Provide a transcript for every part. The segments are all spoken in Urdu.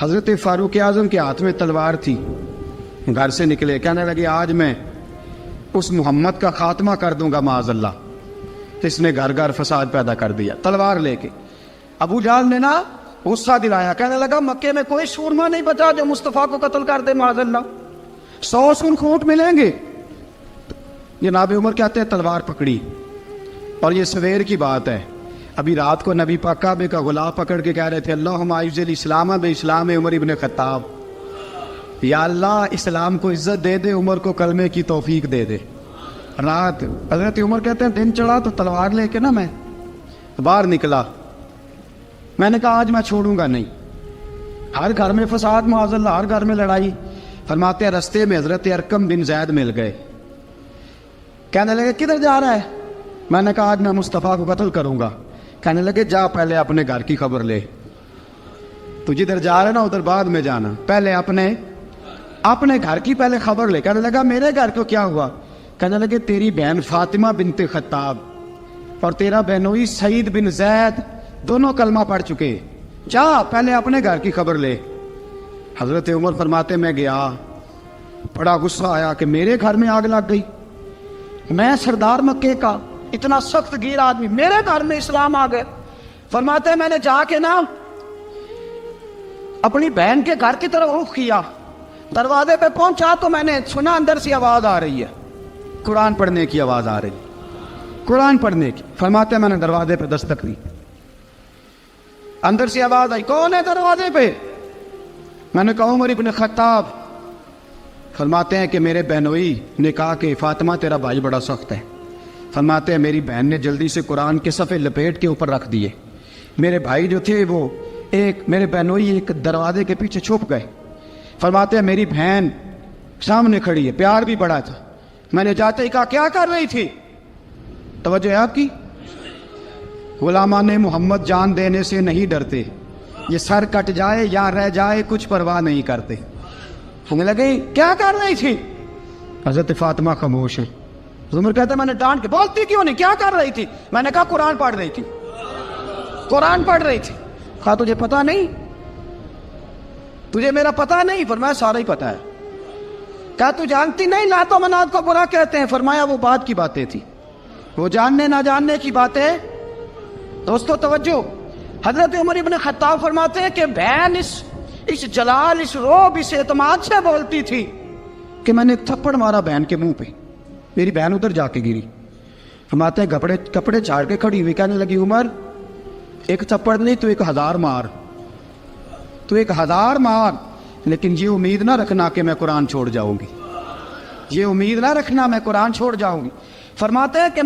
حضرت فاروق اعظم کے ہاتھ میں تلوار تھی، گھر سے نکلے، کہنے لگے آج میں اس محمد کا خاتمہ کر دوں گا معاذ اللہ۔ تو اس نے گھر گھر فساد پیدا کر دیا تلوار لے کے۔ ابو جہل نے نا غصہ دلایا، کہنے لگا مکے میں کوئی سورما نہیں بچا جو مصطفیٰ کو قتل کر دے معاذ اللہ، 100 سن کھوٹ ملیں گے۔ جناب عمر کہتے ہیں تلوار پکڑی، اور یہ سویر کی بات ہے، ابھی رات کو نبی پاک کعبے کا غلاف پکڑ کے کہہ رہے تھے اللہم اعز الاسلام باسلام عمر ابن خطاب، یا اللہ اسلام کو عزت دے دے، عمر کو کلمے کی توفیق دے دے۔ رات حضرت عمر کہتے ہیں دن چڑھا تو تلوار لے کے نا میں باہر نکلا، میں نے کہا آج میں چھوڑوں گا نہیں، ہر گھر میں فساد معاذ اللہ، ہر گھر میں لڑائی۔ فرماتے ہیں رستے میں حضرت ارقم بن زید مل گئے، کہنے لگے کدھر جا رہا ہے؟ میں نے کہا آج میں مصطفیٰ کو قتل کروں گا۔ کہنے لگے جا پہلے اپنے گھر کی خبر لے، تو جدھر جا رہے نا ادھر بعد میں جانا، پہلے اپنے گھر کی پہلے خبر لے۔ کہنے لگا میرے گھر کو کیا ہوا؟ کہنے لگے تیری بہن فاطمہ بنت خطاب اور تیرا بہنوئی سعید بن زید دونوں کلمہ پڑھ چکے، جا پہلے اپنے گھر کی خبر لے۔ حضرت عمر فرماتے میں گیا، بڑا غصہ آیا کہ میرے گھر میں آگ لگ گئی، میں سردار مکے کا اتنا سخت گیر آدمی، میرے گھر میں اسلام آ گئے۔ فرماتے ہیں میں نے جا کے نا اپنی بہن کے گھر کی طرف رخ کیا، دروازے پہ پہنچا تو میں نے سنا اندر سے آواز آ رہی ہے، قرآن پڑھنے کی آواز آ رہی، قرآن پڑھنے کی۔ فرماتے ہیں میں نے دروازے پہ دستک دی، اندر سے آواز آئی کون ہے دروازے پہ؟ میں نے کہا عمر ابن خطاب۔ فرماتے ہیں کہ میرے بہنوئی نے کہا کہ فاطمہ تیرا بھائی بڑا سخت ہے۔ فرماتے ہیں میری بہن نے جلدی سے قرآن کے صفحے لپیٹ کے اوپر رکھ دیے، میرے بھائی جو تھے وہ میرے بہنوئی ایک دروازے کے پیچھے چھپ گئے۔ فرماتے ہیں میری بہن سامنے کھڑی ہے، پیار بھی بڑا تھا، میں نے جاتے ہی کہا کیا کر رہی تھی؟ توجہ ہے آپ کی؟ غلامان محمد جان دینے سے نہیں ڈرتے، یہ سر کٹ جائے یا رہ جائے کچھ پرواہ نہیں کرتے۔ ہمیں لگے کیا کر رہی تھی؟ حضرت فاطمہ خاموش ہے۔ عمر کہتا ہے میں نے ڈانٹ کے، بولتی کیوں نہیں، کیا کر رہی تھی؟ میں نے کہا قرآن پڑھ رہی تھی، قرآن پڑھ رہی تھی۔ کہا تجھے پتا نہیں، تجھے میرا پتا نہیں؟ فرمایا سارا ہی پتا ہے۔ کہا تو جانتی نہیں لات و منات کو برا کہتے ہیں؟ فرمایا وہ بات کی باتیں تھی، وہ جاننے نہ جاننے کی باتیں۔ دوستو توجہ، حضرت عمر ابن خطاب فرماتے ہیں کہ بہن اس جلال، اس روب، اس اعتماد سے بولتی تھی کہ میں نے ایک تھپڑ مارا بہن کے منہ پہ، میری بہن ادھر جا کے گری۔ فرماتے ہیں کپڑے جھاڑ کے کھڑی ہوئی، کہنے لگی عمر ایک تھپڑ نہیں تو 1000 مار، تو 1000 مار، لیکن یہ امید نہ رکھنا کہ میں قرآن چھوڑ جاؤں گی، یہ امید نہ رکھنا میں قرآن چھوڑ جاؤں گی۔ فرماتے ہیں کہ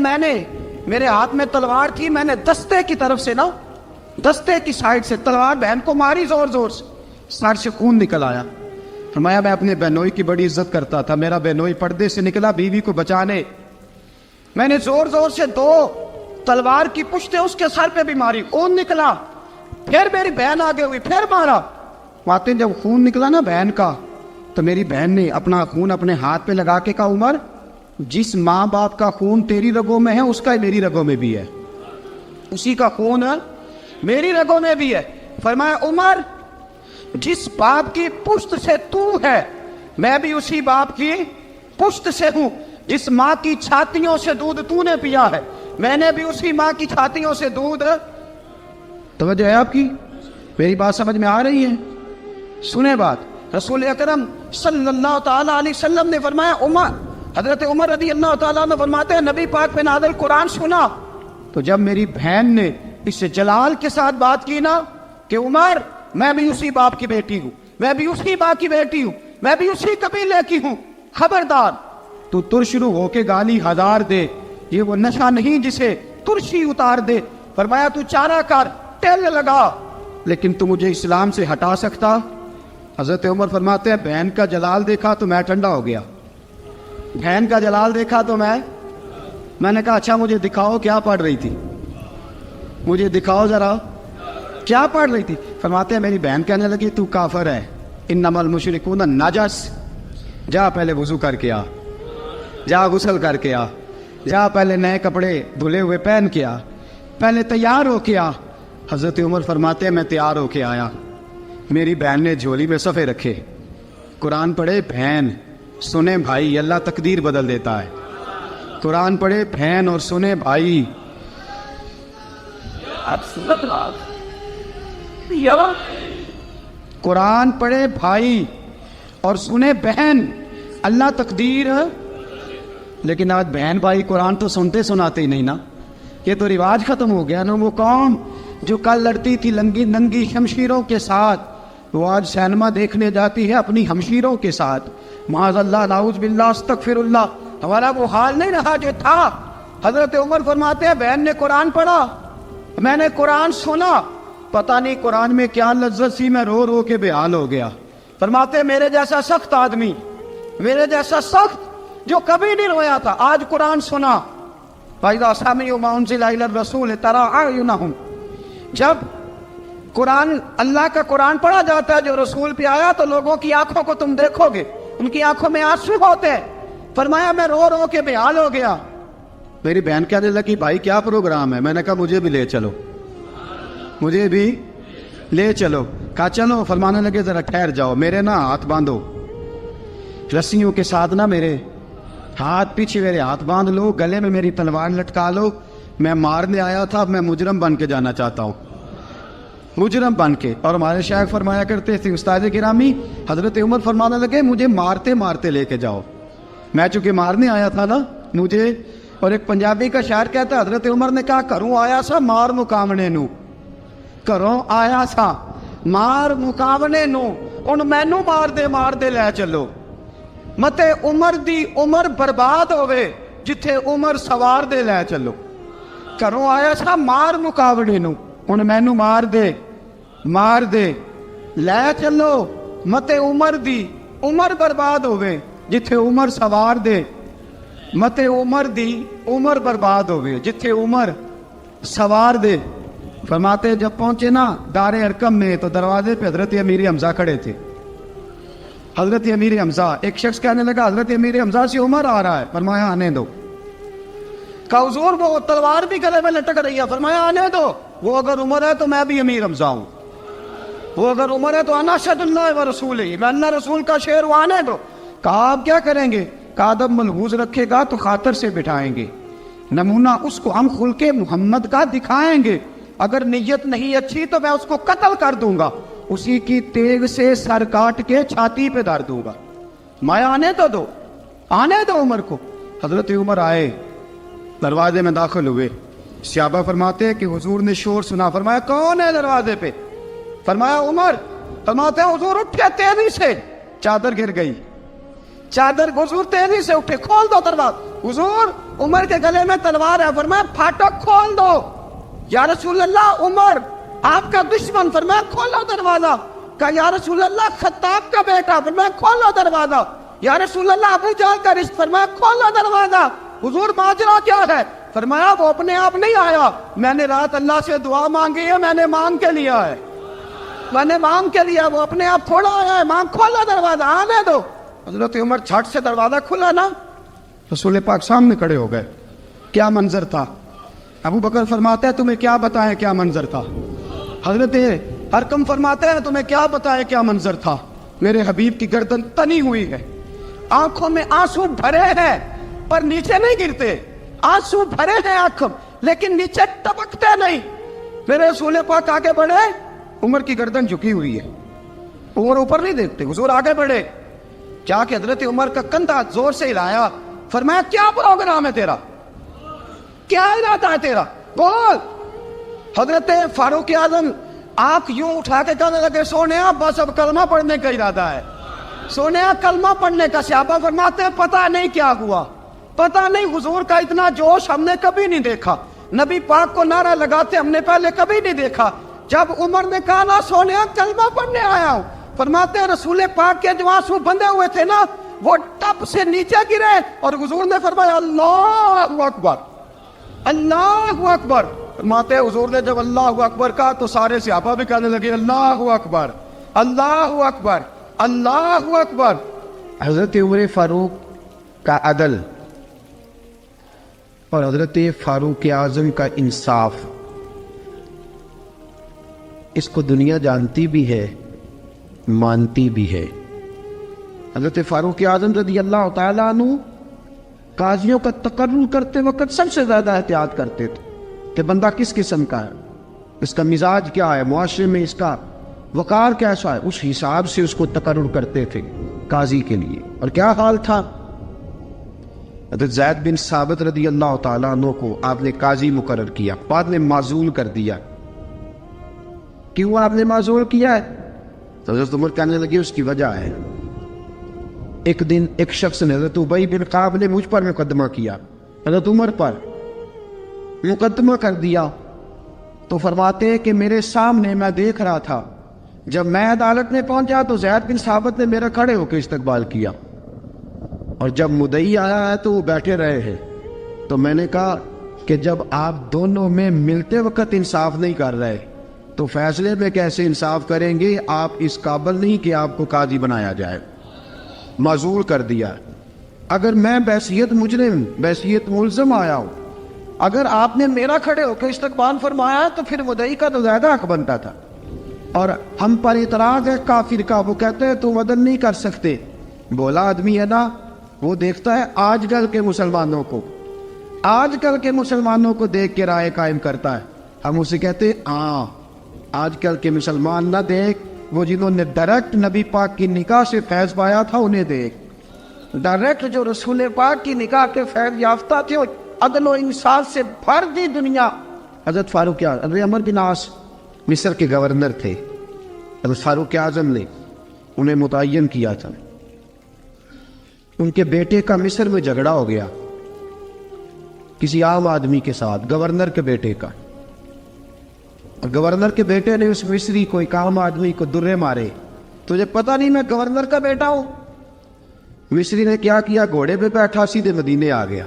میرے ہاتھ میں تلوار تھی، میں نے دستے کی طرف سے نا، دستے کی سائڈ سے تلوار بہن کو ماری زور زور سے، سر سے خون نکل آیا۔ فرمایا میں اپنے بہنوئی کی بڑی عزت کرتا تھا، میرا بہنوئی پردے سے نکلا بیوی کو بچانے، میں نے زور زور سے 2 تلوار کی پشتیں اس کے سر پہ بھی ماری، خون نکلا، پھر میری بہن آگے ہوئی، پھر مارا۔ ماتے جب خون نکلا نا بہن کا، تو میری بہن نے اپنا خون اپنے ہاتھ پہ لگا کے کہا عمر جس ماں باپ کا خون تیری رگوں میں ہے اس کا میری رگوں میں بھی ہے، اسی کا خون میری رگوں میں بھی ہے۔ فرمایا عمر جس باپ کی پشت سے تو ہے میں بھی اسی باپ کی پشت سے ہوں، جس ماں کی چھاتیوں سے دودھ تو نے پیا ہے میں نے بھی اسی ماں کی چھاتیوں سے دودھ۔ توجہ ہے آپ کی؟ میری بات سمجھ میں آ رہی ہے؟ سنیں بات، رسول اکرم صلی اللہ تعالی علیہ وسلم نے فرمایا، حضرت عمر رضی اللہ تعالیٰ عنہ فرماتے ہیں نبی پاک پہ نازل قرآن سنا تو جب میری بہن نے اس جلال کے ساتھ بات کی نا کہ عمر میں بھی اسی باپ کی بیٹی ہوں، میں بھی اسی ماں کی بیٹی ہوں، میں بھی اسی قبیلے کی ہوں، خبردار تو ترشرو ہو کے گالی 1000 دے، یہ وہ نشہ نہیں جسے ترشی اتار دے۔ فرمایا تو چارہ کر، ٹیل لگا، لیکن تو مجھے اسلام سے ہٹا سکتا؟ حضرت عمر فرماتے ہیں بہن کا جلال دیکھا تو میں ٹھنڈا ہو گیا، بہن کا جلال دیکھا تو میں نے کہا اچھا مجھے دکھاؤ کیا پڑھ رہی تھی، مجھے دکھاؤ ذرا کیا پڑھ رہی تھی۔ فرماتے ہیں میری بہن کہنے لگی تو کافر ہے، انما المشرکون نجس، جا پہلے وضو کر کے آ، جا غسل کر کے آ، جا پہلے نئے کپڑے دھلے ہوئے پہن کے آ، پہلے تیار ہو کے آ۔ حضرت عمر فرماتے ہیں میں تیار ہو کے آیا، میری بہن نے جھولی میں صفحے رکھے، قرآن پڑھے بہن، سنے بھائی، اللہ تقدیر بدل دیتا ہے۔ قرآن پڑھے بہن اور سنے بھائی، قرآن پڑھے بھائی اور سنے بہن، اللہ تقدیر۔ لیکن آج بہن بھائی قرآن تو سنتے سناتے ہی نہیں نا، یہ تو رواج ختم ہو گیا نا۔ وہ قوم جو کل لڑتی تھی ننگی شمشیروں کے ساتھ، وہ آج سینما دیکھنے جاتی ہے اپنی ہمشیروں کے ساتھ۔ معاذ اللہ، نعوذ باللہ، استغفر اللہ۔ ہمارا وہ حال نہیں رہا جو تھا۔ حضرت عمر فرماتے ہیں بہن نے قرآن پڑھا، میں نے قرآن سنا، پتہ نہیں قرآن میں کیا لذت سی، میں رو رو کے بے حال ہو گیا۔ فرماتے ہیں میرے جیسا سخت آدمی، میرے جیسا سخت جو کبھی نہیں رویا تھا، آج قرآن سنا۔ فَإِذَا سَمِعُوا مَا أُنزِلَ إِلَى الرَّسُولِ تَرَىٰ أَعْيُنَهُمْ، جب قرآن، اللہ کا قرآن پڑھا جاتا ہے جو رسول پہ آیا، تو لوگوں کی آنکھوں کو تم دیکھو گے، ان کی آنکھوں میں آنسو ہوتے ہیں۔ فرمایا میں رو رو کے بے حال ہو گیا۔ میری بہن کہنے لگی بھائی کیا پروگرام ہے؟ میں نے کہا مجھے بھی لے چلو، مجھے بھی لے چلو۔ کہا چلو۔ فرمانے لگے ذرا ٹھہر جاؤ، میرے نا ہاتھ باندھو رسیوں کے ساتھ، نا میرے ہاتھ پیچھے میرے ہاتھ باندھ لو، گلے میں میری تلوار لٹکا لو، میں مارنے آیا تھا، میں مجرم بن کے جانا چاہتا ہوں، مجرم بن کے۔ اور ہمارے شیخ فرمایا کرتے تھے استاد گرامی، حضرت عمر فرمانے لگے مجھے مارتے مارتے لے کے جاؤ، میں چونکہ مارنے آیا تھا نا مجھے۔ اور ایک پنجابی کا شاعر کہتا ہے حضرت عمر نے کہا گھروں آیا سا مار مکاونے نو، گھروں آیا سا مار مکاونے نو، ان مینو مار دے لے چلو، متے عمر دی عمر برباد ہوئے جتھے عمر سوار دے لے چلو۔ گھروں آیا سا مار مکاونے نو، ان مینو مار دے لے چلو، متے عمر دی عمر برباد ہوئے جتھے عمر سوار دے، متے عمر دی عمر برباد ہوئے جتھے عمر سوار دے۔ فرماتے جب پہنچے نا دار ارقم میں تو دروازے پہ حضرت امیر حمزہ کھڑے تھے۔ حضرت امیر حمزہ، ایک شخص کہنے لگا حضرت امیر حمزہ سے عمر آ رہا ہے، فرمایا آنے دو۔ کہا حضور وہ تلوار بھی گلے میں لٹک رہی ہے، فرمایا آنے دو، وہ اگر عمر ہے تو میں بھی امیر حمزہ ہوں، وہ اگر عمر ہے تو انا اشہد اللہ و رسولہ، میں اللہ رسول کا شعر ہوں، آنے دو۔ کہا آپ کیا کریں گے؟ کہا ادب ملحوظ رکھے گا تو خاطر سے بٹھائیں گے، نمونہ اس کو ہم خلق محمد کا دکھائیں گے، اگر نیت نہیں اچھی تو میں اس کو قتل کر دوں گا، اسی کی تیغ سے سر کاٹ کے چھاتی پہ دھر دوں گا، میں آنے تو دو، آنے دو عمر کو۔ حضرت عمر آئے، دروازے میں داخل ہوئے، صحابہ فرماتے ہیں کہ حضور نے شور سنا، فرمایا کون ہے دروازے پہ؟ فرمایا عمر۔ فرماتے ہیں حضور اٹھے تیزی سے، چادر گر گئی، چادر، حضور تیزی سے اٹھے، کھول دو دروازہ۔ حضور عمر کے گلے میں تلوار ہے، فرمایا پھاٹک کھول دو۔ یا رسول اللہ عمر آپ کا دشمن، فرمایا کھولو دروازہ۔ کہا یا رسول اللہ خطاب کا بیٹا، فرمایا کھولو دروازہ۔ یا رسول اللہ ابو جہل کا رشت، فرمایا کھولو دروازہ۔ حضور ماجرا کیا ہے؟ فرمایا وہ اپنے آپ نہیں آیا، میں نے رات اللہ سے دعا مانگی ہے، میں نے مانگ کے لیا ہے، میں نے مانگ کے لیا، وہ اپنے آپ تھوڑا آیا ہے، مانگ، کھولو دروازہ، آنے دو۔ حضرت عمر چھٹ سے دروازہ کھلا نا، رسول پاک سامنے کھڑے ہو گئے۔ کیا منظر تھا؟ ابو بکر فرماتے ہیں تمہیں کیا بتائیں کیا منظر تھا؟ حضرت ارقم فرماتے ہیں تمہیں کیا بتائیں کیا منظر تھا؟ میرے حبیب کی گردن تنی ہوئی ہے، آنکھوں میں آنسو بھرے ہیں پر نیچے نہیں گرتے، آنسو بھرے ہیں آنکھوں لیکن نیچے ٹپکتے نہیں۔ میرے رسول پاک آگے بڑھے، عمر کی گردن جھکی ہوئی ہے، عمر اوپر نہیں دیکھتے، حضور آگے بڑھے، جا کے حضرت عمر کا کندھا زور سے ہلایا، فرمایا کیا پروگرام ہے تیرا، کیا ارادہ ہے تیرا، بول۔ حضرت فاروق اعظم آنکھ یوں اٹھا کے کہنے لگے سونیا بس اب کلمہ پڑھنے کا ارادہ ہے، سونیا کلمہ پڑھنے کا۔ صحابہ فرماتے ہیں پتہ نہیں کیا ہوا، پتہ نہیں، حضور کا اتنا جوش ہم نے کبھی نہیں دیکھا، نبی پاک کو نعرہ لگاتے ہم نے پہلے کبھی نہیں دیکھا۔ جب عمر نے کہا نا سونیا کلمہ پڑھنے آیا ہوں، فرماتے ہیں رسول پاک کے جو آنسو بندھے ہوئے تھے نا وہ ٹپ سے نیچے گرے، اور حضور نے فرمایا اللہ اکبر، اللہ اکبر۔ فرماتے ہیں حضور نے جب اللہ اکبر کہا تو سارے صحابہ بھی کہنے لگے اللہ اکبر، اللہ اکبر، اللہ اکبر۔ حضرت عمر فاروق کا عدل اور حضرت فاروق اعظم کا انصاف، اس کو دنیا جانتی بھی ہے مانتی بھی ہے۔ حضرت فاروق اعظم رضی اللہ تعالیٰ عنہ قاضیوں کا تقرر کرتے وقت سب سے زیادہ احتیاط کرتے تھے کہ بندہ کس قسم کا ہے، اس کا مزاج کیا ہے، معاشرے میں اس کا وقار کیسا ہے، اس حساب سے اس کو تقرر کرتے تھے قاضی کے لیے۔ اور کیا حال تھا، حضرت زید بن ثابت رضی اللہ تعالیٰ عنہ کو آپ نے قاضی مقرر کیا، بعد میں معزول کر دیا۔ کیوں آپ نے معزول کیا ہے؟ تو حضرت عمر کہنے لگے اس کی وجہ ہے، ایک دن ایک شخص نے، حضرت ابی بن کعب نے مجھ پر مقدمہ کیا، حضرت عمر پر مقدمہ کر دیا، تو فرماتے ہیں کہ میرے سامنے میں دیکھ رہا تھا، جب میں عدالت میں پہنچا تو زید بن ثابت نے میرا کھڑے ہو کے استقبال کیا، اور جب مدعی آیا ہے تو وہ بیٹھے رہے ہیں۔ تو میں نے کہا کہ جب آپ دونوں میں ملتے وقت انصاف نہیں کر رہے تو فیصلے میں کیسے انصاف کریں گے؟ آپ اس قابل نہیں کہ آپ کو قاضی بنایا جائے، معزول کر دیا۔ اگر میں بحیثیت مجرم، بحیثیت ملزم آیا ہوں، اگر آپ نے میرا کھڑے ہو کے استقبال فرمایا تو پھر مدعی کا تو زیادہ حق بنتا تھا۔ اور ہم پر اعتراض ہے کافر کا، وہ کہتے ہیں تم عدل نہیں کر سکتے۔ بولا آدمی ہے نا، وہ دیکھتا ہے آج کل کے مسلمانوں کو، آج کل کے مسلمانوں کو دیکھ کے رائے قائم کرتا ہے۔ ہم اسے کہتے ہیں ہاں آج کل کے مسلمان نہ دیکھ، وہ جنہوں نے ڈائریکٹ نبی پاک کی نکاح سے فیض پایا تھا انہیں دیکھ، ڈائریکٹ جو رسول پاک کی نکاح کے فیض یافتہ تھے، عدل و انصاف سے بھر دی دنیا۔ حضرت فاروق اعظم، حضرت عمرو بن عاص مصر کے گورنر تھے، حضرت فاروق اعظم نے انہیں متعین کیا تھا۔ ان کے بیٹے کا مصر میں جھگڑا ہو گیا کسی عام آدمی کے ساتھ، گورنر کے بیٹے کا، اور گورنر کے بیٹے نے اس مصری کو، ایک عام آدمی کو درے مارے۔ تجھے پتہ نہیں میں گورنر کا بیٹا ہوں؟ مصری نے کیا کیا، گھوڑے پہ بیٹھا سیدھے مدینے آ گیا،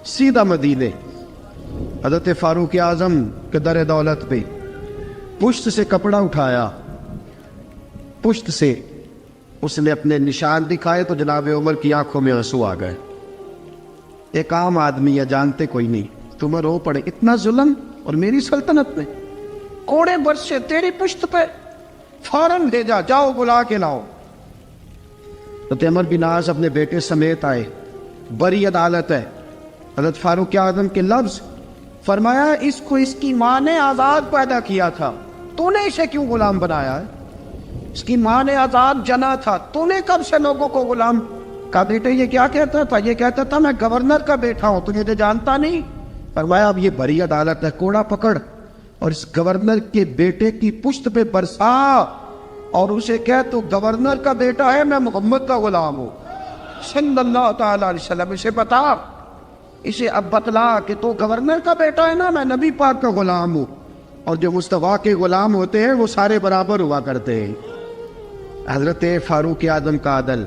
سیدھا مدینے۔ حضرت فاروق اعظم کے در دولت پہ پشت سے کپڑا اٹھایا، پشت سے اس نے اپنے نشان دکھائے تو جناب عمر کی آنکھوں میں آنسو آ گئے۔ ایک عام آدمی ہے، جانتے کوئی نہیں، تمہیں رو پڑے، اتنا ظلم، اور میری سلطنت میں کوڑے برسے تیری پشت پہ، فوراً بھیجا، جاؤ بلا کے لاؤ۔ حضرت عمر بن عاص اپنے بیٹے سمیت آئے، بڑی عدالت ہے۔ حضرت فاروق اعظم کے لفظ، فرمایا اس کو اس کی ماں نے آزاد پیدا کیا تھا، تو نے اسے کیوں غلام بنایا ہے؟ اس کی ماں نے آزاد جنا تھا، تو نے کب سے لوگوں کو غلام کا؟ بیٹے یہ کیا کہتا تھا؟ یہ کہتا تھا میں گورنر کا بیٹا ہوں، تجھے تو جانتا نہیں۔ فرمایا اب یہ بڑی عدالت ہے، کوڑا پکڑ اور اس گورنر کے بیٹے کی پشت پہ برسا، اور اسے کہہ تو گورنر کا بیٹا ہے، میں محمد کا غلام ہوں صلی اللہ تعالی علیہ وسلم۔ اسے بتا، اسے اب بتلا کہ تو گورنر کا بیٹا ہے نا، میں نبی پاک کا غلام ہوں، اور جو مصطفیٰ کے غلام ہوتے ہیں وہ سارے برابر ہوا کرتے ہیں۔ حضرت فاروق اعظم کا عدل،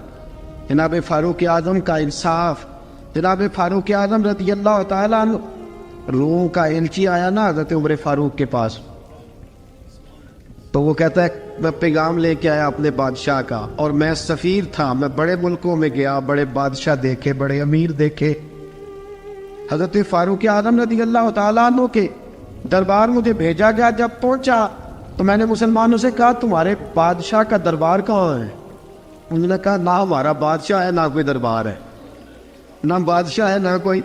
جناب فاروق اعظم کا انصاف، جناب فاروق اعظم رضی اللہ تعالیٰ عنہ۔ روم کا ایلچی آیا نا حضرت عمر فاروق کے پاس، تو وہ کہتا ہے میں پیغام لے کے آیا اپنے بادشاہ کا، اور میں سفیر تھا، میں بڑے ملکوں میں گیا، بڑے بادشاہ دیکھے، بڑے امیر دیکھے۔ حضرت فاروق اعظم رضی اللہ تعالیٰ عنہ کے دربار مجھے بھیجا گیا، جب پہنچا تو میں نے مسلمانوں سے کہا تمہارے بادشاہ کا دربار کہاں ہے؟ انہوں نے کہا نہ ہمارا بادشاہ ہے نہ کوئی دربار ہے، نہ بادشاہ ہے نہ کوئی۔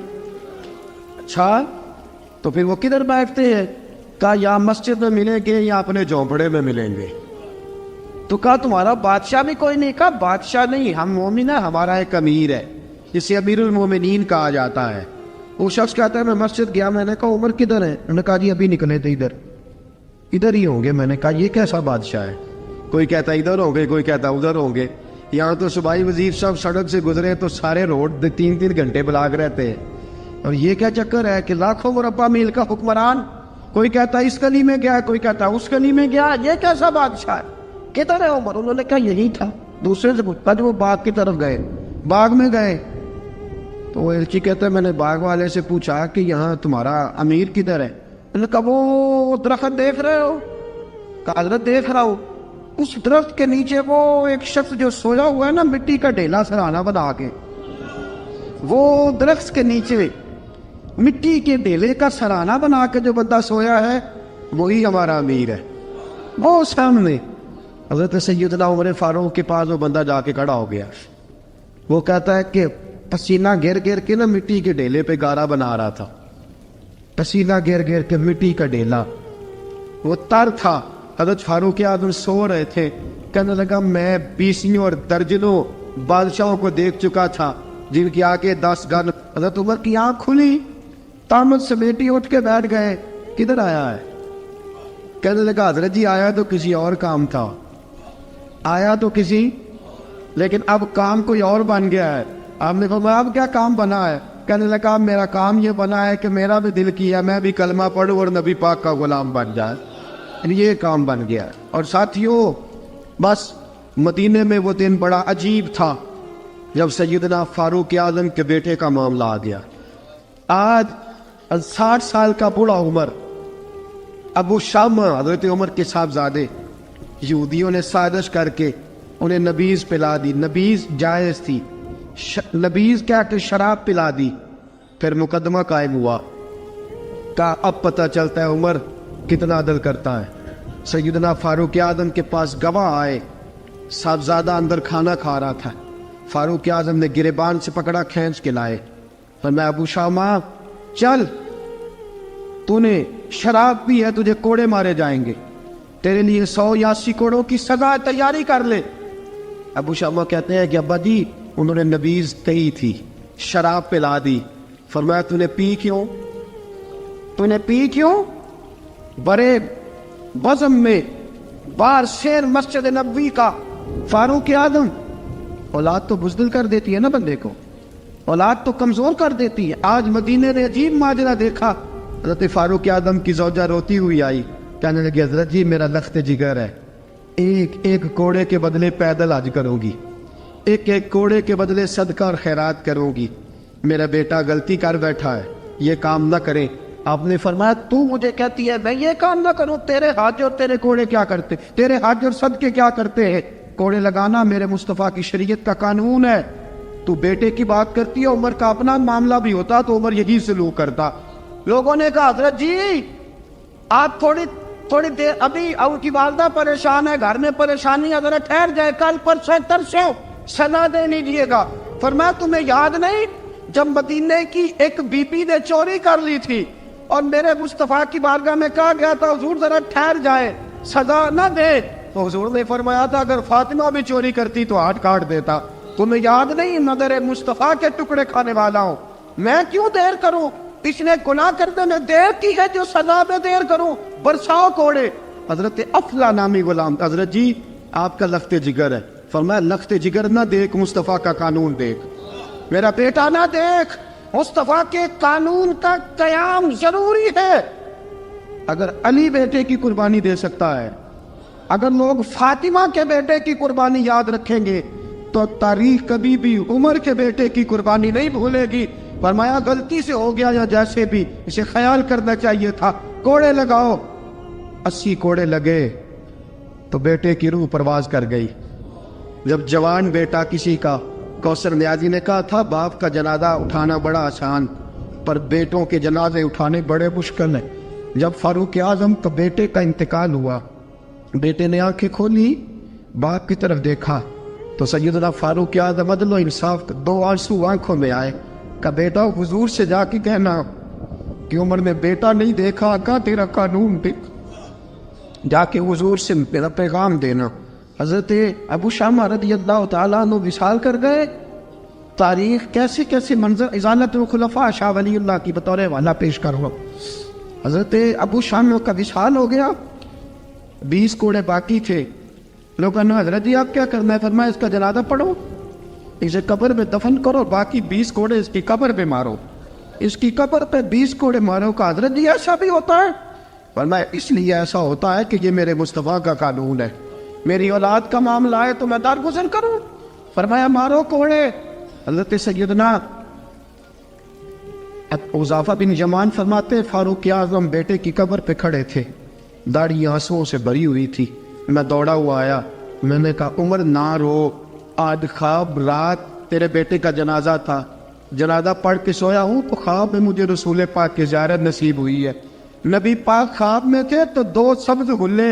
اچھا تو پھر وہ کدھر بیٹھتے ہیں؟ کہا یا مسجد میں ملیں گے یا اپنے جھونپڑے میں ملیں گے۔ تو کہا تمہارا بادشاہ بھی کوئی نہیں؟ کہا بادشاہ نہیں، ہم مومن ہیں، ہمارا ایک امیر ہے جسے امیر المومنین کہا جاتا ہے۔ وہ شخص کہتا ہے میں مسجد گیا، میں نے کہا عمر کدھر ہے؟ انہوں نے کہا جی ابھی نکلے تھے ادھر ہی ہوں گے۔ میں نے کہا یہ کیسا بادشاہ ہے؟ کوئی کہتا ادھر ہوں گے، کوئی کہتا ادھر ہوں گے۔ یہاں تو صوبائی وزیر صاحب سڑک سے گزرے تو سارے روڈ 3 گھنٹے بلاک رہتے ہیں، اور یہ کیا چکر ہے کہ لاکھوں مربع میل کا حکمران، کوئی کہتا اس گلی میں گیا، کوئی کہتا اس گلی میں گیا، یہ کیسا بادشاہ ہے؟ کدھر ہے عمر؟ انہوں نے کہا یہی تھا۔ دوسرے سے پوچھتا جو وہ باغ کی طرف گئے، باغ میں گئے تو وہ ایلچی کہتا ہے میں نے باغ والے سے پوچھا کہ یہاں تمہارا امیر کدھر ہے؟ انہوں نے کہا وہ درخت دیکھ رہے ہو؟ کہا حضرت دیکھ رہا ہوں۔ اس درخت کے نیچے وہ ایک شخص جو سویا ہوا ہے نا، مٹی کا ڈھیلا سرہانہ بنا کے، وہ درخت کے نیچے مٹی کے ڈھیلے کا سرہانہ بنا کے جو بندہ سویا ہے وہی ہمارا امیر ہے، وہ سامنے۔ حضرت سیدنا عمر فاروق کے پاس وہ بندہ جا کے کھڑا ہو گیا. وہ کہتا ہے کہ پسینہ گر گر کے نا مٹی کے ڈھیلے پہ گارا بنا رہا تھا. پسینہ گر گر کے مٹی کا ڈھیلا, وہ تر تھا. حضرت فاروق اعظم سو رہے تھے. کہنے لگا میں بیسیوں اور درجنوں بادشاہوں کو دیکھ چکا تھا جن کی آگے 10 گن. حضرت عمر کی آنکھ کھلی, طامت سمیٹی اٹھ کے بیٹھ گئے. کدھر آیا ہے؟ کہنے لگا حضرت جی آیا تو کسی اور کام تھا, آیا تو کسی, لیکن اب کام کوئی اور بن گیا ہے. آپ نے فرمایا اب کیا کام بنا ہے؟ کہنے لگا میرا کام یہ بنا ہے کہ میرا بھی دل کیا میں بھی کلمہ پڑھوں اور نبی پاک کا غلام بن جائے. یہ کام بن گیا. اور ساتھیوں بس مدینے میں وہ دن بڑا عجیب تھا جب سیدنا فاروق اعظم کے بیٹے کا معاملہ آ گیا. آج 60 سال کا بوڑھا عمر, ابو شامہ حضرت عمر کے صاحبزادے, یہودیوں نے سازش کر کے انہیں نبیذ پلا دی. نبیذ جائز تھی, نبیذ کیا کہ شراب پلا دی. پھر مقدمہ قائم ہوا. کہا اب پتہ چلتا ہے عمر کتنا عدل کرتا ہے. سیدنا فاروق اعظم کے پاس گواہ آئے. صاحبزادہ اندر کھانا کھا رہا تھا. فاروق اعظم نے گریبان سے پکڑا, کھینچ کے لائے. فرمایا ابو شامہ چل, تو نے شراب پی ہے, تجھے کوڑے مارے جائیں گے, تیرے لیے 100 یا 80 کوڑوں کی سزا تیاری کر لے. ابو شامہ کہتے ہیں کہ ابا جی انہوں نے نبیذ کہی تھی, شراب پلا دی. فرمایا تو نے پی کیوں؟ تو نے پی کیوں؟ بڑے بزم میں بار شیر مسجد نبوی کا فاروق اعظم. اولاد تو بزدل کر دیتی ہے نا بندے کو, اولاد تو کمزور کر دیتی ہے. آج مدینے نے عجیب ماجرا دیکھا. حضرت فاروق اعظم کی زوجہ روتی ہوئی آئی, کہنے لگی حضرت جی میرا لخت جگر ہے, ایک کوڑے کے بدلے پیدل حج کروں گی, ایک کوڑے کے بدلے صدقہ اور خیرات کروں گی. میرا بیٹا غلطی کر بیٹھا ہے, یہ کام نہ کرے. آپ نے فرمایا تو مجھے کہتی ہے میں یہ کام نہ کروں؟ تیرے حج اور تیرے کوڑے کیا کرتے, تیرے حج اور صدقے کیا کرتے ہیں؟ کوڑے لگانا میرے مصطفیٰ کی شریعت کا قانون ہے. تو بیٹے کی بات کرتی ہے, عمر کا اپنا معاملہ بھی ہوتا تو عمر یہی سلوک کرتا. لوگوں نے کہا حضرت جی آپ تھوڑی دیر, ابھی ان کی والدہ پریشان ہے, گھر میں پریشانی ہے, ذرا ٹھہر جائے, کل پرسوں ترسوں سزا دے لیجیے گا. فرمایا تمہیں یاد نہیں جب مدینے کی ایک بی بی نے چوری کر لی تھی اور میرے مصطفیٰ کی بارگاہ میں کہا گیا تھا حضور ذرا ٹھہر جائے, سزا نہ دے, تو حضور نے فرمایا تھا اگر فاطمہ بھی چوری کرتی تو ہاتھ کاٹ دیتا. تمہیں یاد نہیں نظر مصطفیٰ کے ٹکڑے کھانے والا ہوں, میں کیوں دیر کروں؟ اس نے گناہ کرنے میں دیر کی ہے جو سزا میں دیر کروں, برساؤ کوڑے. حضرت افلا نامی غلام, حضرت جی آپ کا لخت جگر ہے. فرمایا لخت جگر نہ دیکھ, مصطفیٰ کا قانون دیکھ. میرا بیٹا نہ دیکھ, مصطفیٰ کے قانون کا قیام ضروری ہے. اگر علی بیٹے کی قربانی دے سکتا ہے, اگر لوگ فاطمہ کے بیٹے کی قربانی یاد رکھیں گے تو تاریخ کبھی بھی عمر کے بیٹے کی قربانی نہیں بھولے گی. فرمایا غلطی سے ہو گیا یا جیسے بھی, اسے خیال کرنا چاہیے تھا. کوڑے لگاؤ. 80 کوڑے لگے تو بیٹے کی روح پرواز کر گئی. جب جوان بیٹا کسی کا, کوثر نیازی نے کہا تھا باپ کا جنازہ اٹھانا بڑا آسان پر بیٹوں کے جنازے اٹھانے بڑے مشکل ہیں. جب فاروق اعظم کا بیٹے کا انتقال ہوا, بیٹے نے آنکھیں کھولی, باپ کی طرف دیکھا تو سیدنا فاروق اعظم عدل و انصاف 2 آنسو آنکھوں میں آئے. کہ بیٹا حضور سے جا کے کہنا کہ عمر نے بیٹا نہیں دیکھا, کا تیرا قانون دیکھ, جا کے حضور سے میرا پیغام دینا. حضرت ابو شامہ رضی اللہ تعالیٰ عنہ وصال کر گئے. تاریخ کیسے کیسے منظر ازالت الخلفاء شاہ ولی اللہ کی بطور حوالہ پیش کروں. حضرت ابو شامہ کا وصال ہو گیا, 20 کوڑے باقی تھے. لوگوں نے حضرت جی آپ کیا کرنا ہے؟ فرمایا اس کا جنازہ پڑھو, اسے قبر میں دفن کرو, باقی 20 کوڑے اس کی قبر پہ مارو, اس کی قبر پہ 20 کوڑے مارو. کا حضرت جی ایسا بھی ہوتا ہے؟ فرمایا اس لیے ایسا ہوتا ہے کہ یہ میرے مصطفیٰ کا قانون ہے, میری اولاد کا معاملہ ہے تو میں درگزر کروں. فرمایا مارو کوڑے. حضرت سیدنا حذیفہ بن یمان فرماتے فاروق اعظم بیٹے کی قبر پہ کھڑے تھے, داڑھی آنسوؤں سے بھری ہوئی تھی. میں دوڑا ہوا آیا, میں نے کہا عمر نہ رو, آج خواب رات تیرے بیٹے کا جنازہ تھا, جنازہ پڑھ کے سویا ہوں تو خواب میں مجھے رسول پاک کی زیارت نصیب ہوئی ہے. نبی پاک خواب میں تھے تو 2 سبز غلے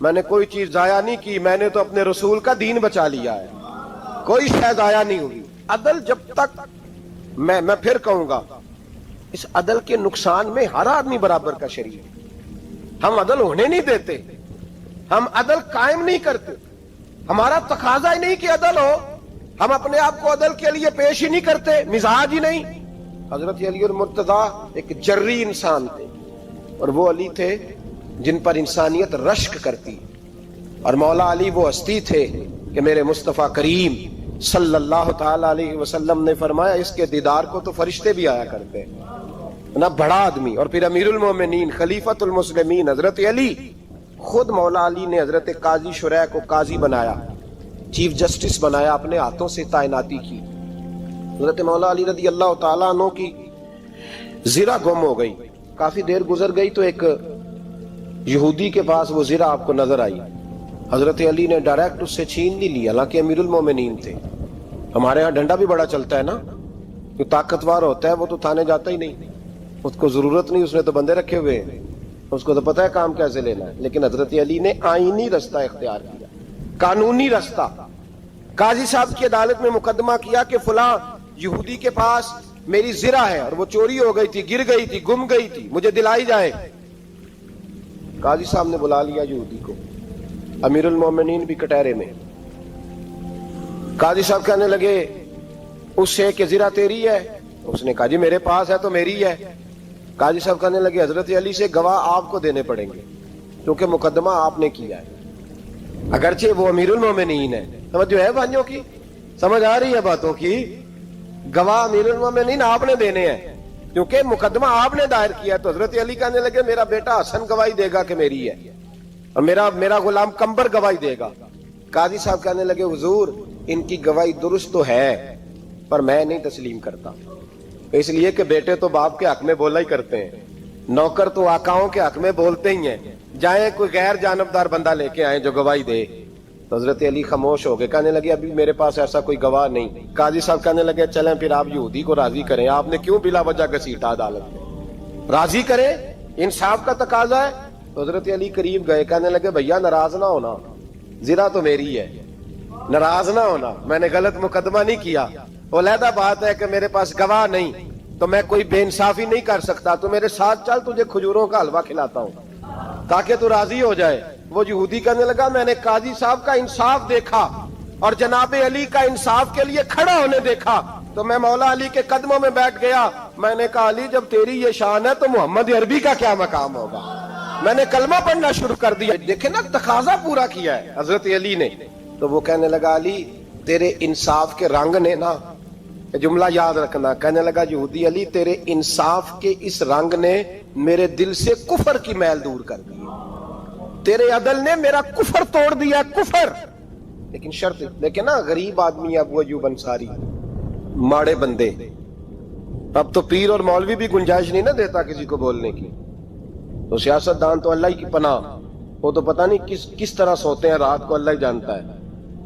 میں نے کوئی چیز ضائع نہیں کی, میں نے تو اپنے رسول کا دین بچا لیا ہے, کوئی شے ضائع نہیں ہوئی. عدل جب تک, میں پھر کہوں گا, اس عدل کے نقصان میں ہر آدمی برابر کا شریک ہے. ہم عدل ہونے نہیں دیتے, ہم عدل قائم نہیں کرتے, ہمارا تقاضا ہی نہیں کہ عدل ہو, ہم اپنے آپ کو عدل کے لیے پیش ہی نہیں کرتے, مزاج ہی نہیں. حضرت علی المرتضیٰ ایک جری انسان تھے, اور وہ علی تھے جن پر انسانیت رشک کرتی, اور مولا علی وہ ہستی تھے کہ میرے مصطفیٰ کریم صلی اللہ تعالی علیہ وسلم نے فرمایا اس کے دیدار کو تو فرشتے بھی آیا کرتے ہیں. نا بڑا آدمی, اور پھر امیر المومنین خلیفۃ المسلمین حضرت علی, خود مولا علی نے حضرت قاضی شریح کو قاضی بنایا, چیف جسٹس بنایا, اپنے ہاتھوں سے تعیناتی کی. حضرت مولا علی رضی اللہ تعالیٰ عنہ کی زرہ گم ہو گئی, کافی دیر گزر گئی تو ایک یہودی کے پاس وہ زرہ آپ کو نظر آئی. حضرت علی نے ڈائریکٹ اس سے چھین نہیں لی, حالانکہ امیر المومنین تھے. ہمارے ہاں ڈنڈا بھی بڑا چلتا ہے نا, جو طاقتور ہوتا ہے وہ تو تھانے جاتا ہی نہیں, اس کو ضرورت نہیں, اس نے تو بندے رکھے ہوئے ہیں, اس کو تو پتہ ہے کام کیسے لینا ہے. لیکن حضرت علی نے آئینی رستہ اختیار کیا, قانونی رستہ. قاضی صاحب کی عدالت میں مقدمہ کیا کہ فلاں یہودی کے پاس میری زرہ ہے اور وہ چوری ہو گئی تھی, گر گئی تھی, گم گئی تھی, مجھے دلائی جائے. قاضی صاحب نے بلا لیا یہودی کو, امیر المومنین بھی کٹہرے میں. قاضی صاحب کہنے لگے اس سے کہ زرہ تیری ہے؟ اس نے کہا جی میرے پاس ہے تو میری ہے. قاضی صاحب کہنے لگے حضرت علی سے گواہ آپ کو دینے پڑیں گے کیونکہ مقدمہ آپ نے کیا ہے, اگرچہ وہ امیر المومنین ہے. سمجھ جو ہے بھائیوں کی, سمجھ آ رہی ہے باتوں کی؟ گواہ امیر المومنین آپ نے دینے ہیں کیونکہ مقدمہ آپ نے دائر کیا. تو حضرت علی کہنے لگے میرا بیٹا حسن گواہی دے گا کہ میری ہے, اور میرا غلام کمبر گواہی دے گا. قاضی صاحب کہنے لگے حضور ان کی گواہی درست تو ہے پر میں نہیں تسلیم کرتا, اس لیے کہ بیٹے تو باپ کے حق میں بولا ہی کرتے ہیں, نوکر تو آقاؤں کے حق میں بولتے ہی ہیں, جائیں کوئی غیر جانبدار بندہ لے کے آئیں جو گواہی دے. تو حضرت علی خاموش ہو گئے, کہنے لگے ابھی میرے پاس ایسا کوئی گواہ نہیں. قاضی صاحب کہنے لگے چلیں پھر آپ یہودی کو راضی کریں, آپ نے کیوں بلا وجہ گھسیٹا عدالت میں, راضی کریں, انصاف کا تقاضا ہے. تو حضرت علی قریب گئے, کہنے لگے بھیا ناراض نہ ہونا, زرہ تو میری ہے, ناراض نہ ہونا, میں نے غلط مقدمہ نہیں کیا. علیحدہ بات ہے کہ میرے پاس گواہ نہیں تو میں کوئی بے انصافی نہیں کر سکتا, تو میرے ساتھ چل تجھے کھجوروں کا حلوہ کھلاتا ہوں تاکہ تو راضی ہو جائے. وہ یہودی کہنے لگا میں نے قاضی صاحب کا انصاف دیکھا اور جناب علی کا انصاف کے لیے کھڑا ہونے دیکھا تو میں مولا علی کے قدموں میں بیٹھ گیا. میں نے کہا علی جب تیری یہ شان ہے تو محمد عربی کا کیا مقام ہوگا. میں نے کلمہ پڑھنا شروع کر دیا. دیکھیں نا تقاضا پورا کیا ہے حضرت علی نے. تو وہ کہنے لگا علی تیرے انصاف کے رنگ نے نا, جملہ یاد رکھنا, کہنے لگا یہودی علی تیرے انصاف کے اس رنگ نے میرے دل سے کفر کی میل دور کر دی, تیرے عدل نے میرا کفر توڑ دیا, کفر. لیکن شرط دیکھیں نا, غریب آدمی ابو ایوب انصاری, ماڑے بندے, اب تو پیر اور مولوی بھی گنجائش نہیں نہ دیتا کسی کو بولنے کی, تو سیاست دان تو اللہ کی پناہ, وہ تو پتہ نہیں کس طرح سوتے ہیں رات کو, اللہ ہی جانتا ہے,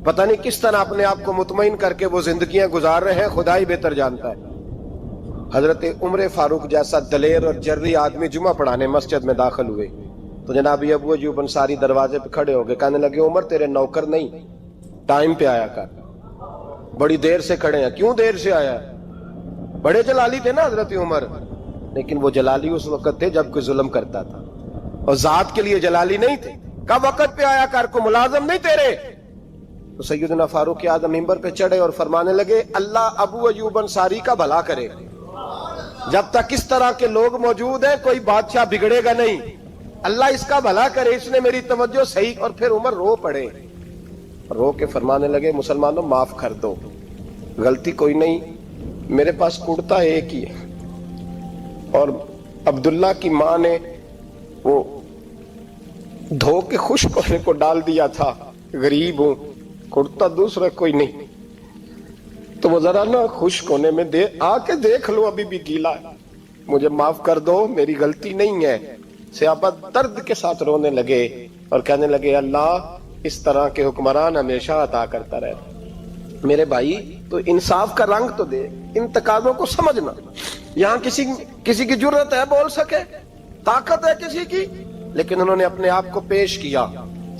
پتہ نہیں کس طرح اپنے آپ کو مطمئن کر کے وہ زندگیاں گزار رہے ہیں, خدا ہی بہتر جانتا ہے. حضرت عمر فاروق جیسا دلیر اور جرری آدمی جمعہ پڑھانے مسجد میں داخل ہوئے تو جناب ابو ایوب انصاری دروازے پہ کھڑے ہو گئے, کہنے لگے عمر تیرے نوکر نہیں, ٹائم پہ آیا کر, بڑی دیر سے کھڑے ہیں. کیوں دیر سے آیا؟ بڑے جلالی تھے نا حضرت عمر, لیکن وہ جلالی اس وقت تھے جب کوئی ظلم کرتا تھا, اور ذات کے لیے جلالی نہیں تھے. کب وقت پہ آیا کر, کو ملازم نہیں تیرے. تو سیدنا فاروق اعظم منبر پہ چڑھے اور فرمانے لگے اللہ ابو ایوب انصاری کا بھلا کرے, جب تک اس طرح کے لوگ موجود ہیں کوئی بادشاہ بگڑے گا نہیں, اللہ اس کا بھلا کرے, اس نے میری توجہ صحیح. اور پھر عمر رو پڑے, رو کے فرمانے لگے مسلمانوں معاف کر دو, غلطی کوئی نہیں, میرے پاس کرتا ایک ہی ہے, اور عبداللہ کی ماں نے وہ دھو کے خشک ہونے کو ڈال دیا تھا, غریب ہوں, کرتا دوسرا کوئی نہیں, تو وہ ذرا نا خشک ہونے میں آ کے دیکھ لو ابھی بھی گیلا ہے, مجھے معاف کر دو, میری غلطی نہیں ہے. صحابہ درد کے ساتھ رونے لگے اور کہنے لگے اللہ اس طرح کے حکمران ہمیشہ عطا کرتا رہتا. میرے بھائی تو انصاف کا رنگ تو دے, ان تقاضوں کو سمجھنا. یہاں کسی کی جرت ہے بول سکے, طاقت ہے کسی کی, لیکن انہوں نے اپنے آپ کو پیش کیا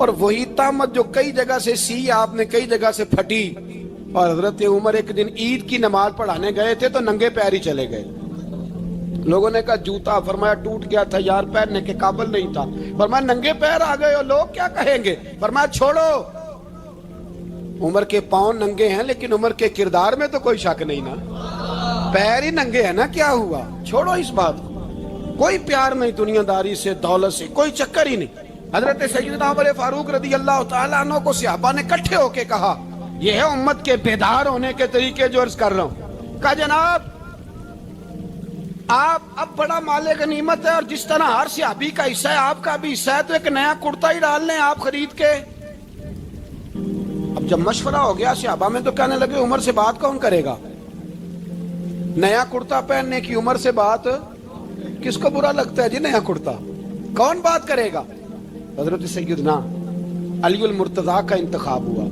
اور وہی تہمت جو کئی جگہ سے سی آپ نے کئی جگہ سے پھٹی. اور حضرت عمر ایک دن عید کی نماز پڑھانے گئے تھے تو ننگے پیر ہی چلے گئے. لوگوں نے کہا جوتا، فرمایا ٹوٹ گیا تھا یار، پہننے کے قابل نہیں تھا. فرمایا ننگے پیر آ گئے ہو، لوگ کیا کہیں گے؟ فرمایا چھوڑو، عمر کے پاؤں ننگے ہیں لیکن عمر کے کردار میں تو کوئی شک نہیں نا. پیر ہی ننگے ہیں نا، کیا ہوا؟ چھوڑو اس بات کو. کوئی پیار نہیں دنیا داری سے، دولت سے، کوئی چکر ہی نہیں. حضرت سیدنا عمر فاروق رضی اللہ تعالیٰ عنہ کو صحابہ نے کٹھے ہو کے کہا، یہ ہے امت کے بیدار ہونے کے طریقے جو عرض کر رہا ہوں. کہا جناب آپ اب بڑا مال غنیمت ہے اور جس طرح ہر صحابی کا حصہ ہے آپ کا بھی حصہ ہے، تو ایک نیا کرتا ہی ڈال لیں آپ خرید کے. اب جب مشورہ ہو گیا صحابہ میں تو کہنے لگے عمر سے بات کون کرے گا؟ نیا کرتا پہننے کی عمر سے بات کس کو برا لگتا ہے جی؟ نیا کرتا کون بات کرے گا؟ حضرت سیدنا علی المرتضیٰ کا انتخاب ہوا.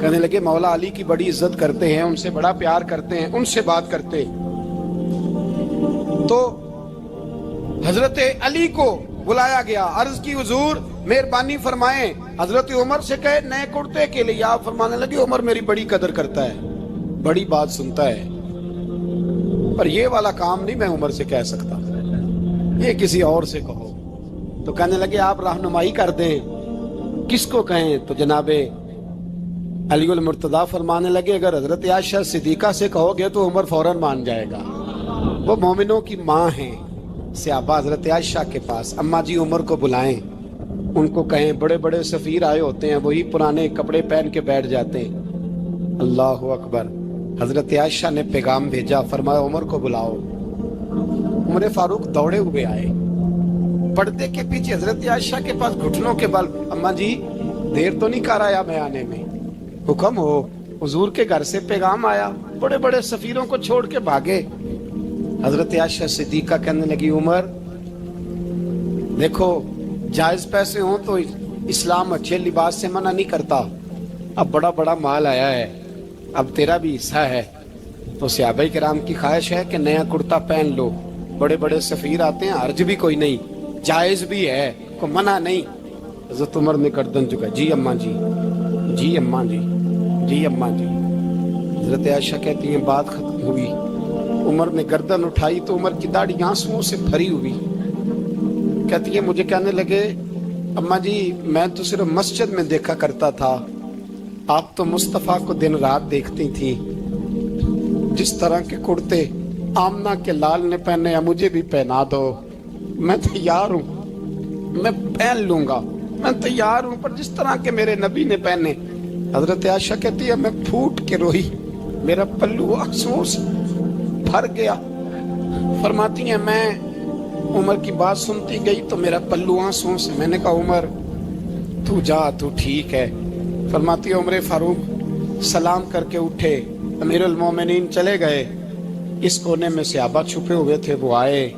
کہنے لگے مولا علی کی بڑی عزت کرتے ہیں، ان سے بڑا پیار کرتے ہیں، ان سے بات کرتے. تو حضرت علی کو بلایا گیا، عرض کی حضور مہربانی فرمائیں حضرت عمر سے کہے نئے کرتے کے لیے. آپ فرمانے لگے عمر میری بڑی قدر کرتا ہے، بڑی بات سنتا ہے، پر یہ والا کام نہیں میں عمر سے کہہ سکتا، یہ کسی اور سے کہو. تو کہنے لگے آپ رہنمائی کر دیں کس کو کہیں. تو جناب علی المرتضیٰ فرمانے لگے اگر حضرت عائشہ صدیقہ سے کہو گے تو عمر فوراً مان جائے گا، وہ مومنوں کی ماں ہیں. صحابہ حضرت عائشہ کے پاس، اماں جی عمر کو بلائیں، ان کو کہیں بڑے بڑے سفیر آئے ہوتے ہیں، وہی پرانے کپڑے پہن کے بیٹھ جاتے ہیں. اللہ اکبر. حضرت عائشہ نے پیغام بھیجا، فرمایا عمر کو بلاؤ. عمر فاروق دوڑے ہوئے آئے، پردے کے پیچھے حضرت عائشہ کے پاس گھٹنوں کے بل. اماں جی دیر تو نہیں کر آیا میں آنے میں؟ حکم ہو، حضور کے گھر سے پیغام آیا، بڑے بڑے سفیروں کو چھوڑ کے بھاگے. حضرت عائشہ صدیقہ کہنے لگی عمر دیکھو جائز پیسے ہوں تو اسلام اچھے لباس سے منع نہیں کرتا، اب بڑا بڑا مال آیا ہے، اب تیرا بھی حصہ ہے، تو صحابہ کرام کی خواہش ہے کہ نیا کرتا پہن لو. بڑے بڑے سفیر آتے ہیں، حرج بھی کوئی نہیں، جائز بھی ہے، کو منع نہیں. حضرت عمر نے گردن جھکا، جی اماں جی، جی اماں جی، جی اماں جی. حضرت عائشہ کہتی ہیں بات ختم ہوئی، عمر نے گردن اٹھائی تو عمر کی داڑھی آنسوؤں سے بھری ہوئی. کہتی ہے مجھے کہنے لگے اماں جی میں تو صرف مسجد میں دیکھا کرتا تھا، آپ تو مصطفیٰ کو دن رات دیکھتی تھی، جس طرح کے کرتے آمنہ کے لال نے پہنے ہیں مجھے بھی پہنا دو، میں تیار ہوں، میں پہن لوں گا، میں تیار ہوں، پر جس طرح کے میرے نبی نے پہنے. حضرت عائشہ کہتی ہے میں پھوٹ کے روئی، میرا پلو آنسوؤں سے بھر گیا. فرماتی ہیں میں عمر کی بات سنتی گئی تو میرا پلو آنسوؤں سے، میں نے کہا عمر تو جا، تو ٹھیک ہے. فرماتی ہے عمر فاروق سلام کر کے اٹھے، امیر المومنین چلے گئے. اس کونے میں صحابہ چھپے ہوئے تھے، وہ آئے،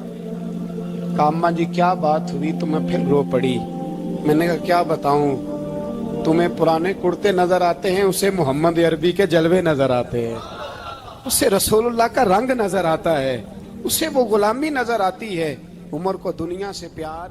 کہا اماں جی کیا بات ہوئی؟ تو میں پھر رو پڑی. میں نے کہا کیا بتاؤں، تمہیں پرانے کرتے نظر آتے ہیں، اسے محمد عربی کے جلوے نظر آتے ہیں، اسے رسول اللہ کا رنگ نظر آتا ہے، اسے وہ غلامی نظر آتی ہے. عمر کو دنیا سے پیار